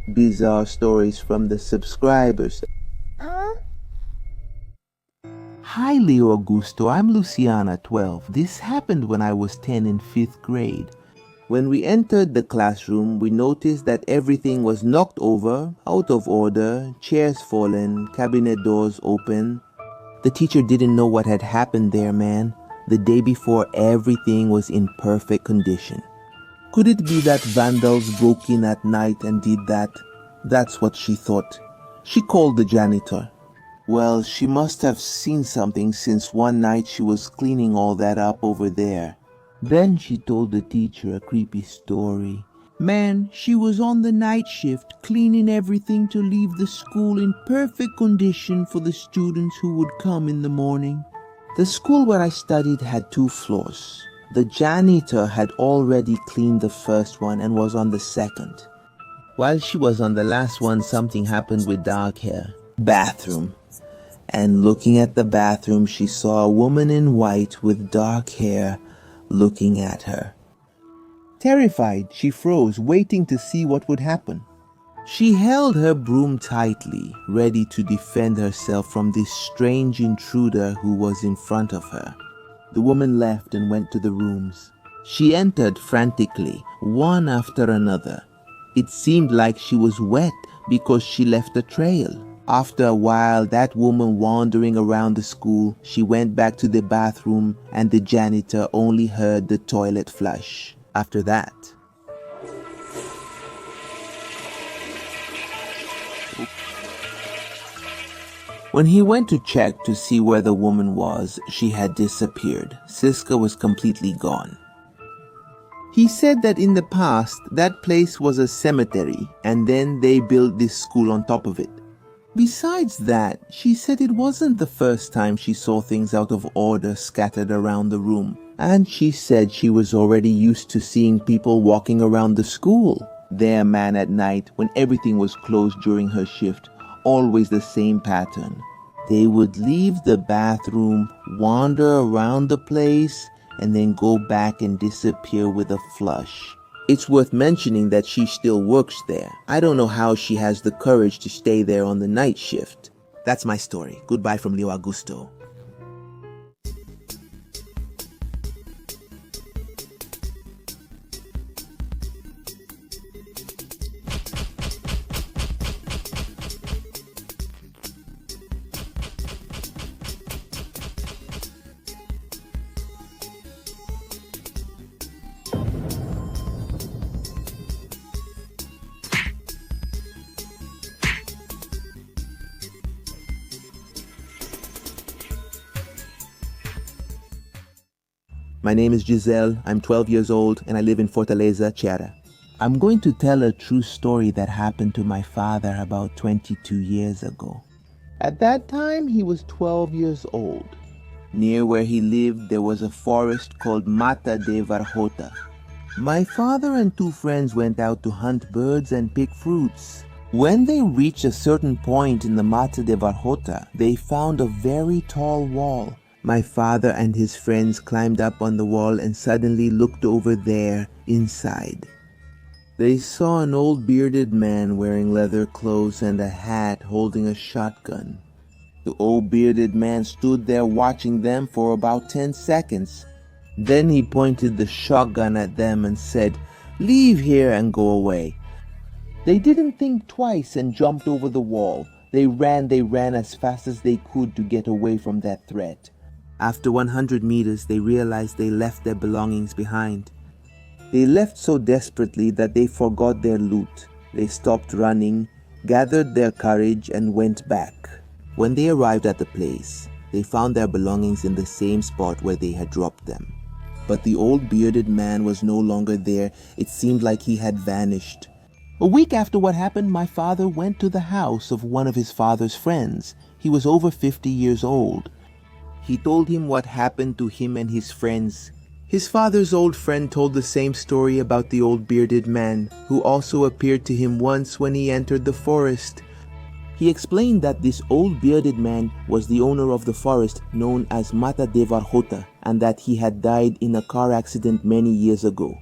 bizarre stories from the subscribers. Hi Leo Augusto, I'm Luciana, 12. This happened when I was 10 in 5th grade. When we entered the classroom, we noticed that everything was knocked over, out of order, chairs fallen, cabinet doors open. The teacher didn't know what had happened there, man. The day before, everything was in perfect condition. Could it be that vandals broke in at night and did that? That's what she thought. She called the janitor. Well, she must have seen something since one night she was cleaning all that up over there. Then she told the teacher a creepy story. Man, she was on the night shift cleaning everything to leave the school in perfect condition for the students who would come in the morning. The school where I studied had 2 floors. The janitor had already cleaned the first one and was on the second. While she was on the last one, something happened with dark hair. Bathroom. And looking at the bathroom, she saw a woman in white with dark hair looking at her. Terrified, she froze, waiting to see what would happen. She held her broom tightly, ready to defend herself from this strange intruder who was in front of her. The woman left and went to the rooms. She entered frantically, one after another. It seemed like she was wet because she left a trail. After a while, that woman wandering around the school, she went back to the bathroom and the janitor only heard the toilet flush. After that, when he went to check to see where the woman was, she had disappeared. Siska was completely gone. He said that in the past, that place was a cemetery and then they built this school on top of it. Besides that, she said it wasn't the first time she saw things out of order scattered around the room. And she said she was already used to seeing people walking around the school. There, man, at night, when everything was closed during her shift, always the same pattern. They would leave the bathroom, wander around the place, and then go back and disappear with a flush. It's worth mentioning that she still works there. I don't know how she has the courage to stay there on the night shift. That's my story. Goodbye from Leo Augusto. My name is Giselle, I'm 12 years old, and I live in Fortaleza, Ceará. I'm going to tell a true story that happened to my father about 22 years ago. At that time, he was 12 years old. Near where he lived, there was a forest called Mata de Varjota. My father and 2 friends went out to hunt birds and pick fruits. When they reached a certain point in the Mata de Varjota, they found a very tall wall. My father and his friends climbed up on the wall and suddenly looked over there, inside. They saw an old bearded man wearing leather clothes and a hat holding a shotgun. The old bearded man stood there watching them for about 10 seconds. Then he pointed the shotgun at them and said, "Leave here and go away." They didn't think twice and jumped over the wall. They ran as fast as they could to get away from that threat. After 100 meters, they realized they left their belongings behind. They left so desperately that they forgot their loot. They stopped running, gathered their courage, and went back. When they arrived at the place, they found their belongings in the same spot where they had dropped them. But the old bearded man was no longer there. It seemed like he had vanished. A week after what happened, my father went to the house of one of his father's friends. He was over 50 years old. He told him what happened to him and his friends. His father's old friend told the same story about the old bearded man, who also appeared to him once when he entered the forest. He explained that this old bearded man was the owner of the forest known as Mata de Varjota, and that he had died in a car accident many years ago.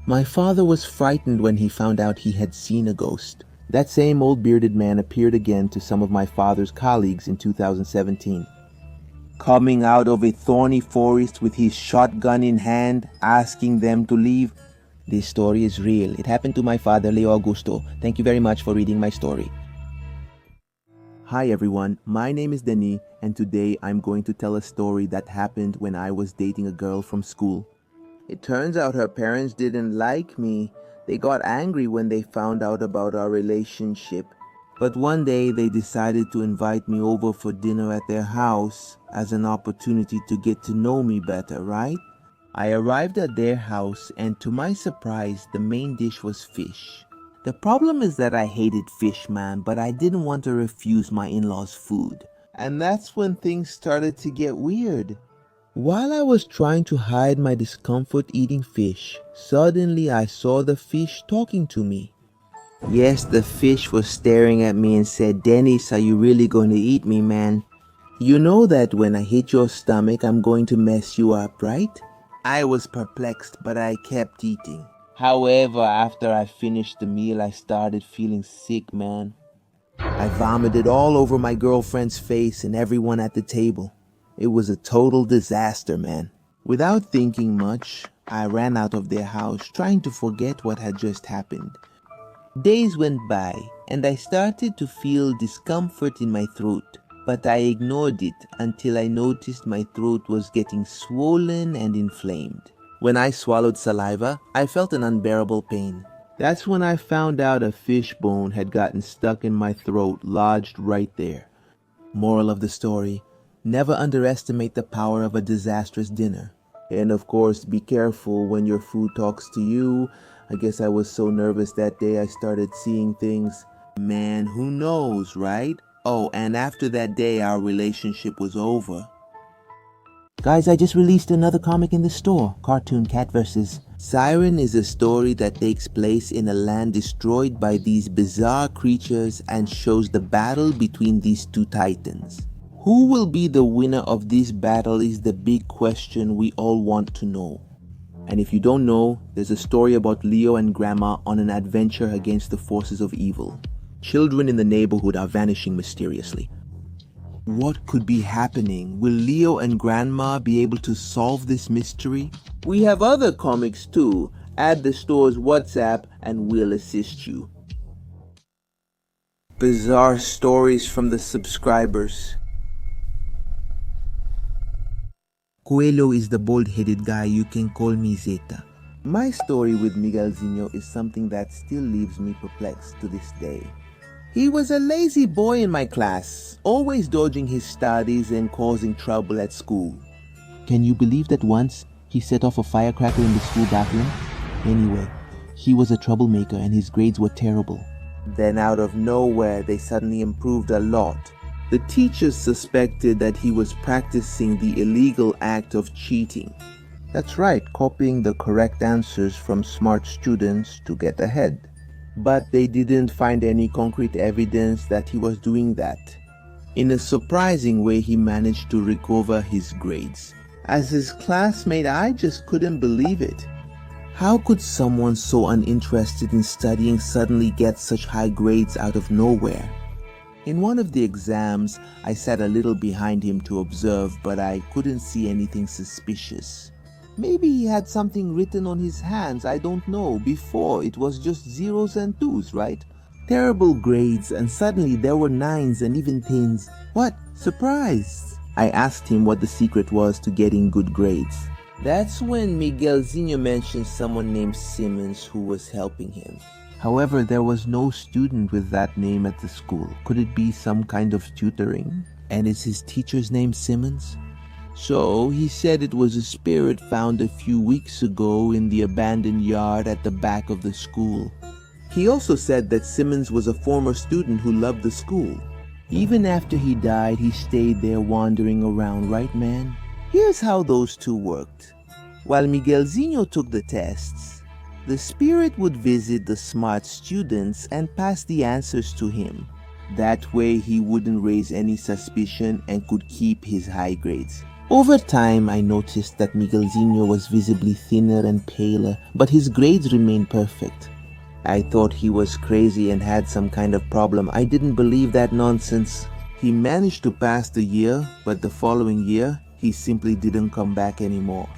My father was frightened when he found out he had seen a ghost. That same old bearded man appeared again to some of my father's colleagues in 2017. Coming out of a thorny forest with his shotgun in hand, asking them to leave. This story is real. It happened to my father, Leo Augusto. Thank you very much for reading my story. Hi everyone, my name is Denis, and today I'm going to tell a story that happened when I was dating a girl from school. It turns out her parents didn't like me. They got angry when they found out about our relationship. But one day they decided to invite me over for dinner at their house as an opportunity to get to know me better, right? I arrived at their house and to my surprise, the main dish was fish. The problem is that I hated fish, man, but I didn't want to refuse my in-laws' food. And that's when things started to get weird. While I was trying to hide my discomfort eating fish, suddenly I saw the fish talking to me. Yes, the fish was staring at me and said, "Dennis, are you really going to eat me, man? You know that when I hit your stomach, I'm going to mess you up, right?" I was perplexed, but I kept eating. However, after I finished the meal, I started feeling sick, man. I vomited all over my girlfriend's face and everyone at the table. It was a total disaster, man. Without thinking much, I ran out of their house, trying to forget what had just happened. Days went by, and I started to feel discomfort in my throat, but I ignored it until I noticed my throat was getting swollen and inflamed. When I swallowed saliva, I felt an unbearable pain. That's when I found out a fish bone had gotten stuck in my throat, lodged right there. Moral of the story: never underestimate the power of a disastrous dinner. And of course, be careful when your food talks to you. I guess I was so nervous that day I started seeing things. Man, who knows, right? Oh, and after that day, our relationship was over. Guys, I just released another comic in the store, Cartoon Cat vs. Siren is a story that takes place in a land destroyed by these bizarre creatures and shows the battle between these two titans. Who will be the winner of this battle is the big question we all want to know. And if you don't know, there's a story about Leo and Grandma on an adventure against the forces of evil. Children in the neighborhood are vanishing mysteriously. What could be happening? Will Leo and Grandma be able to solve this mystery? We have other comics too. Add the store's WhatsApp and we'll assist you. Bizarre stories from the subscribers. Coelho is the bald-headed guy. You can call me Zeta. My story with Miguelzinho is something that still leaves me perplexed to this day. He was a lazy boy in my class, always dodging his studies and causing trouble at school. Can you believe that once he set off a firecracker in the school bathroom? Anyway, he was a troublemaker and his grades were terrible. Then out of nowhere, they suddenly improved a lot. The teachers suspected that he was practicing the illegal act of cheating. That's right, copying the correct answers from smart students to get ahead. But they didn't find any concrete evidence that he was doing that. In a surprising way, he managed to recover his grades. As his classmate, I just couldn't believe it. How could someone so uninterested in studying suddenly get such high grades out of nowhere? In one of the exams, I sat a little behind him to observe, but I couldn't see anything suspicious. Maybe he had something written on his hands, I don't know. Before, it was just zeros and twos, right? Terrible grades, and suddenly there were nines and even tens. What? Surprise! I asked him what the secret was to getting good grades. That's when Miguelzinho mentioned someone named Simmons who was helping him. However, there was no student with that name at the school. Could it be some kind of tutoring? And is his teacher's name Simmons? So he said it was a spirit found a few weeks ago in the abandoned yard at the back of the school. He also said that Simmons was a former student who loved the school. Even after he died, he stayed there wandering around, right, man? Here's how those two worked. While Miguelzinho took the tests, the spirit would visit the smart students and pass the answers to him. That way he wouldn't raise any suspicion and could keep his high grades. Over time, I noticed that Miguelzinho was visibly thinner and paler, but his grades remained perfect. I thought he was crazy and had some kind of problem. I didn't believe that nonsense. He managed to pass the year, but the following year, he simply didn't come back anymore.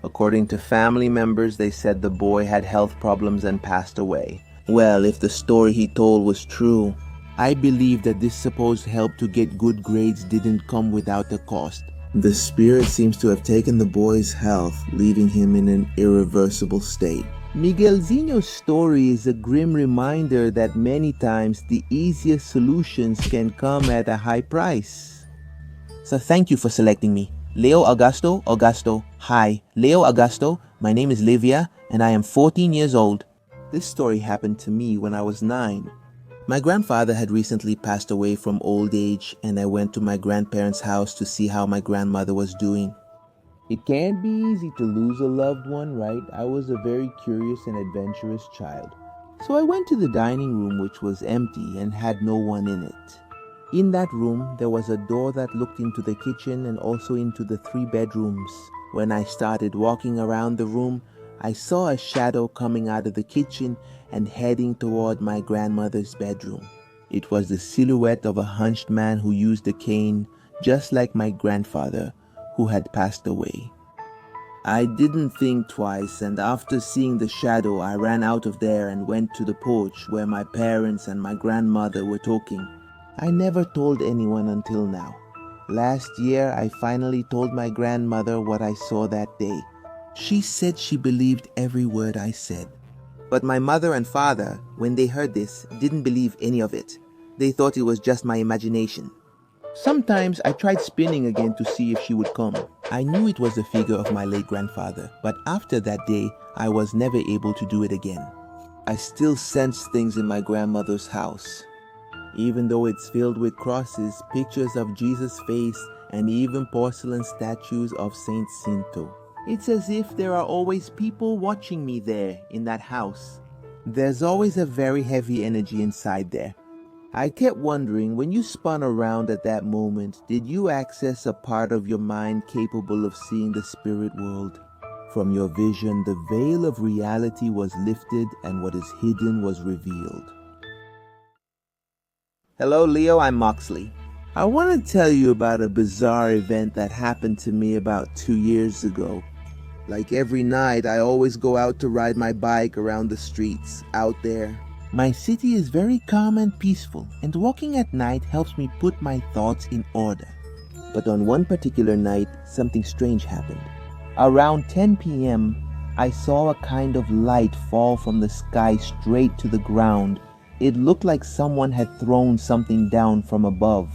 According to family members, they said the boy had health problems and passed away. Well, if the story he told was true, I believe that this supposed help to get good grades didn't come without a cost. The spirit seems to have taken the boy's health, leaving him in an irreversible state. Miguelzinho's story is a grim reminder that many times the easiest solutions can come at a high price. So thank you for selecting me. Leo Augusto. Hi, Leo Augusto. My name is Livia and I am 14 years old. This story happened to me when I was 9. My grandfather had recently passed away from old age, and I went to my grandparents' house to see how my grandmother was doing. It can't be easy to lose a loved one, right? I was a very curious and adventurous child. So I went to the dining room, which was empty and had no one in it. In that room, there was a door that looked into the kitchen and also into the 3 bedrooms. When I started walking around the room, I saw a shadow coming out of the kitchen and heading toward my grandmother's bedroom. It was the silhouette of a hunched man who used a cane, just like my grandfather, who had passed away. I didn't think twice, and after seeing the shadow, I ran out of there and went to the porch where my parents and my grandmother were talking. I never told anyone until now. Last year, I finally told my grandmother what I saw that day. She said she believed every word I said. But my mother and father, when they heard this, didn't believe any of it. They thought it was just my imagination. Sometimes I tried spinning again to see if she would come. I knew it was the figure of my late grandfather, but after that day, I was never able to do it again. I still sense things in my grandmother's house. Even though it's filled with crosses, pictures of Jesus' face, and even porcelain statues of Saint Cinto. It's as if there are always people watching me there in that house. There's always a very heavy energy inside there. I kept wondering, when you spun around at that moment, did you access a part of your mind capable of seeing the spirit world? From your vision, the veil of reality was lifted and what is hidden was revealed. Hello Leo, I'm Moxley. I want to tell you about a bizarre event that happened to me about 2 years ago. Like every night, I always go out to ride my bike around the streets, out there. My city is very calm and peaceful, and walking at night helps me put my thoughts in order. But on one particular night, something strange happened. Around 10 p.m., I saw a kind of light fall from the sky straight to the ground. It looked like someone had thrown something down from above.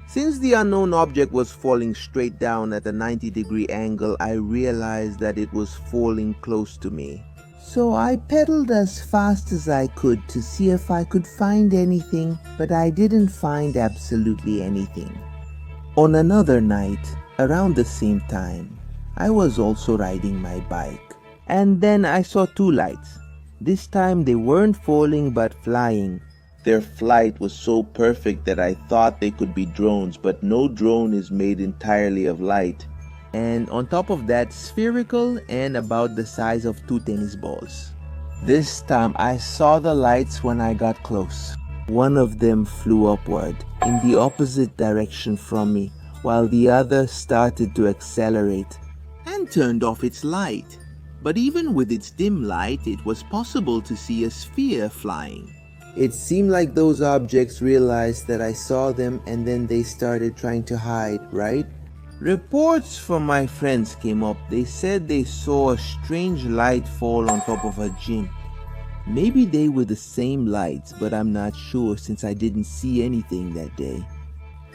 Since the unknown object was falling straight down at a 90-degree angle, I realized that it was falling close to me. So I pedaled as fast as I could to see if I could find anything, but I didn't find absolutely anything. On another night, around the same time, I was also riding my bike. And then I saw 2 lights. This time they weren't falling but flying. Their flight was so perfect that I thought they could be drones, but no drone is made entirely of light. And on top of that, spherical and about the size of 2 tennis balls. This time I saw the lights when I got close. One of them flew upward in the opposite direction from me, while the other started to accelerate and turned off its light. But even with its dim light, it was possible to see a sphere flying. It seemed like those objects realized that I saw them and then they started trying to hide, right? Reports from my friends came up. They said they saw a strange light fall on top of a gym. Maybe they were the same lights, but I'm not sure since I didn't see anything that day.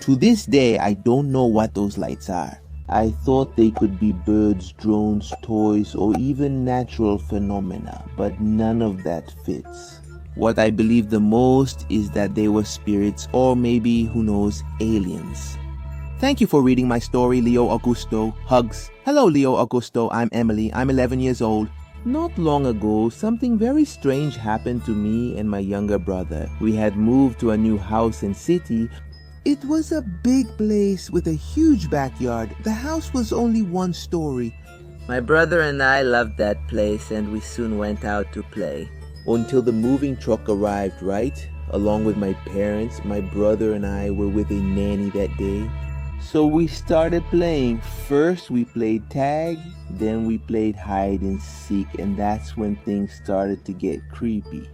To this day, I don't know what those lights are. I thought they could be birds, drones, toys, or even natural phenomena, but none of that fits. What I believe the most is that they were spirits, or maybe, who knows, aliens. Thank you for reading my story, Leo Augusto. Hugs. Hello, Leo Augusto. I'm Emily. I'm 11 years old. Not long ago, something very strange happened to me and my younger brother. We had moved to a new house and city. It was a big place with a huge backyard. The house was only 1 story. My brother and I loved that place and we soon went out to play. until the moving truck arrived, right? Along with my parents, my brother and I were with a nanny that day. So we started playing. First we played tag, then we played hide and seek, and that's when things started to get creepy.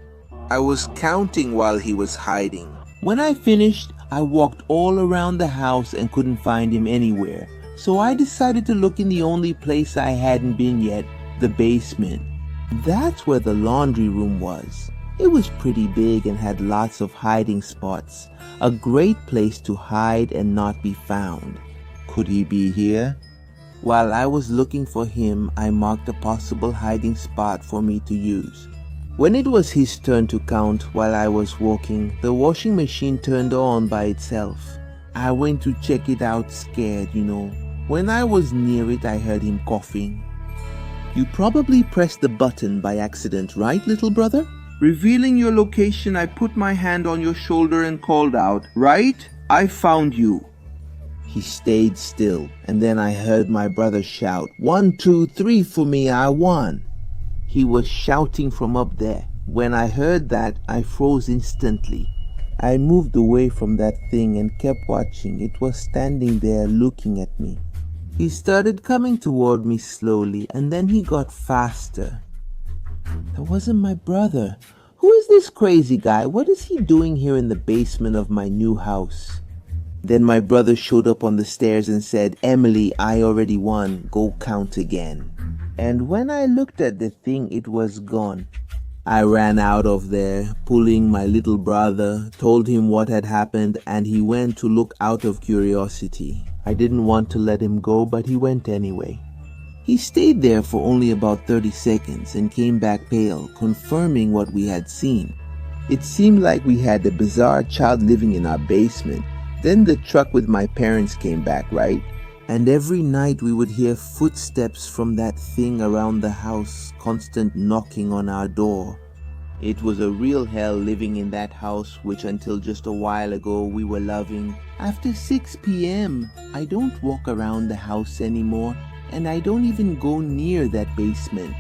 I was counting while he was hiding. When I finished, I walked all around the house and couldn't find him anywhere. So I decided to look in the only place I hadn't been yet, the basement. That's where the laundry room was. It was pretty big and had lots of hiding spots. A great place to hide and not be found. Could he be here? While I was looking for him, I marked a possible hiding spot for me to use. When it was his turn to count while I was walking, the washing machine turned on by itself. I went to check it out scared, When I was near it, I heard him coughing. You probably pressed the button by accident, right, little brother? Revealing your location, I put my hand on your shoulder and called out, "Right? I found you." He stayed still, and then I heard my brother shout, "1, 2, 3 for me, I won." He was shouting from up there. When I heard that, I froze instantly. I moved away from that thing and kept watching. It was standing there looking at me. He started coming toward me slowly, and then he got faster. That wasn't my brother. Who is this crazy guy? What is he doing here in the basement of my new house? Then my brother showed up on the stairs and said, "Emily, I already won. Go count again." And when I looked at the thing, it was gone. I ran out of there, pulling my little brother, told him what had happened, and he went to look out of curiosity. I didn't want to let him go, but he went anyway. He stayed there for only about 30 seconds and came back pale, confirming what we had seen. It seemed like we had a bizarre child living in our basement. Then the truck with my parents came back, right? And every night we would hear footsteps from that thing around the house, constant knocking on our door. It was a real hell living in that house, which until just a while ago we were loving. After 6 p.m., I don't walk around the house anymore, and I don't even go near that basement.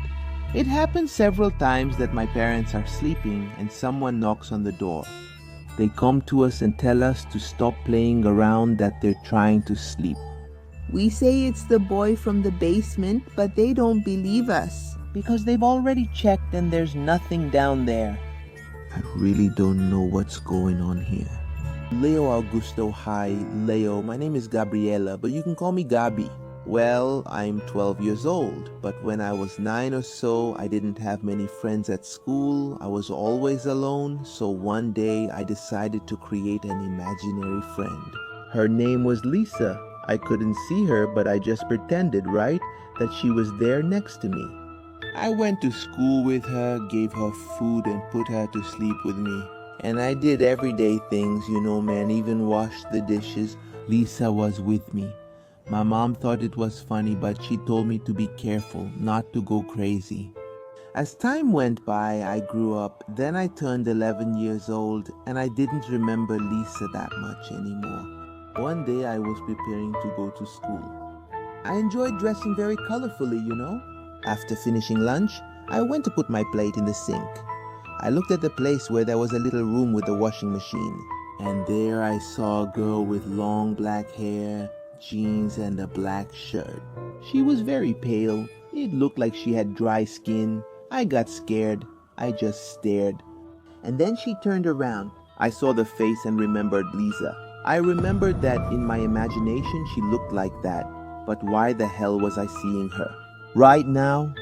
It happens several times that my parents are sleeping and someone knocks on the door. They come to us and tell us to stop playing around, that they're trying to sleep. We say it's the boy from the basement, but they don't believe us. Because they've already checked and there's nothing down there. I really don't know what's going on here. Leo Augusto, hi. Leo, my name is Gabriela, but you can call me Gabi. Well, I'm 12 years old, but when I was 9 or so, I didn't have many friends at school. I was always alone, so one day I decided to create an imaginary friend. Her name was Lisa. I couldn't see her, but I just pretended, right, that she was there next to me. I went to school with her, gave her food, and put her to sleep with me. And I did everyday things, man, even washed the dishes. Lisa was with me. My mom thought it was funny, but she told me to be careful, not to go crazy. As time went by, I grew up. Then I turned 11 years old, and I didn't remember Lisa that much anymore. One day I was preparing to go to school. I enjoyed dressing very colorfully, After finishing lunch, I went to put my plate in the sink. I looked at the place where there was a little room with a washing machine. And there I saw a girl with long black hair, jeans, and a black shirt. She was very pale. It looked like she had dry skin. I got scared. I just stared. And then she turned around. I saw the face and remembered Lisa. I remembered that in my imagination she looked like that. But why the hell was I seeing her? Right now,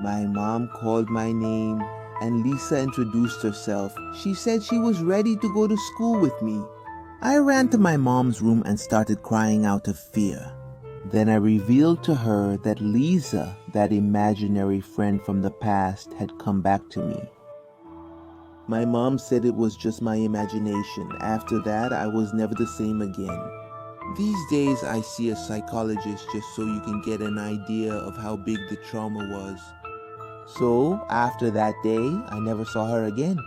my mom called my name and Lisa introduced herself. She said she was ready to go to school with me. I ran to my mom's room and started crying out of fear. Then I revealed to her that Lisa, that imaginary friend from the past, had come back to me. My mom said it was just my imagination. After that, I was never the same again. These days, I see a psychologist just so you can get an idea of how big the trauma was. So, after that day, I never saw her again.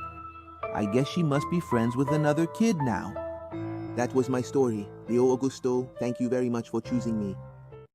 I guess she must be friends with another kid now. That was my story. Leo Augusto, thank you very much for choosing me.